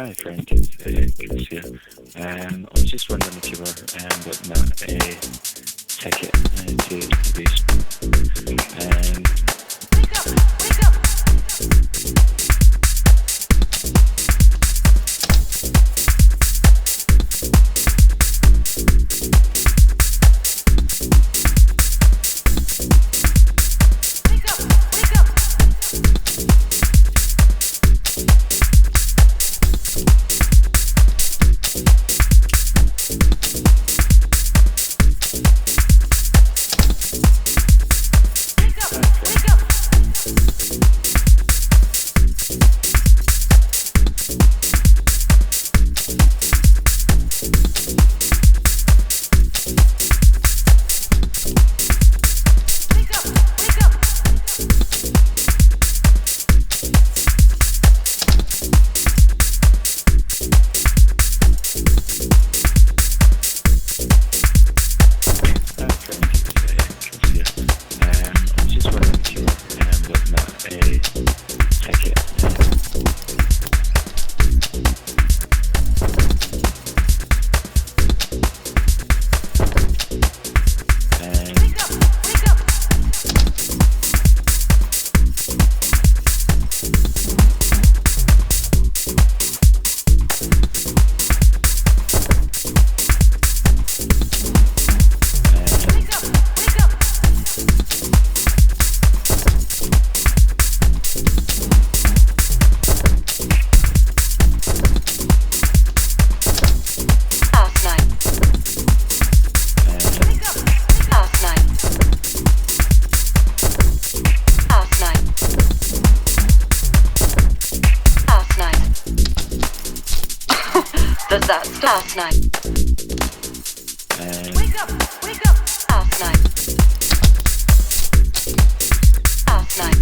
Hi, Frank. It's Chris here. I was just wondering if you were looking at a ticket to the base. Wake up! Wake up! Last night. Wake up! Wake up! Last night. Last night.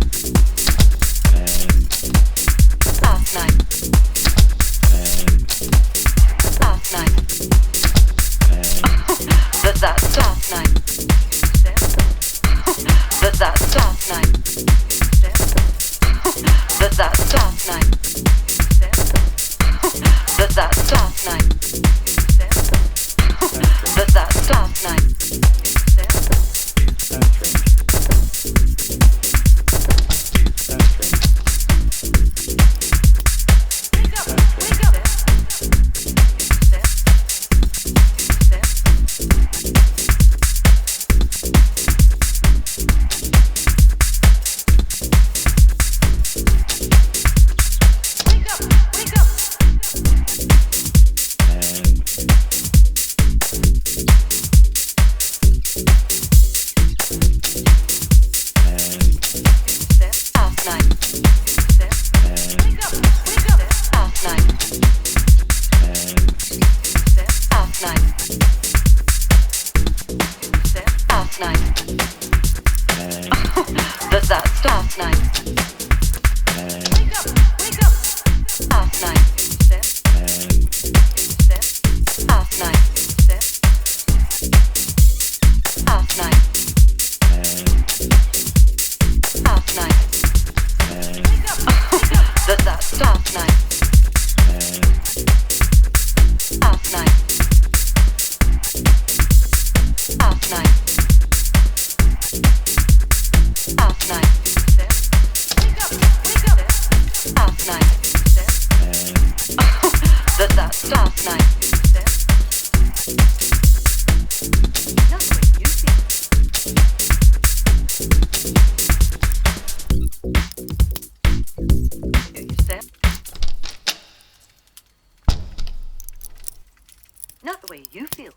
Last night. Last night. That's last night. That's last night. That's last night. That's last night. That's last night. Not the way you feel.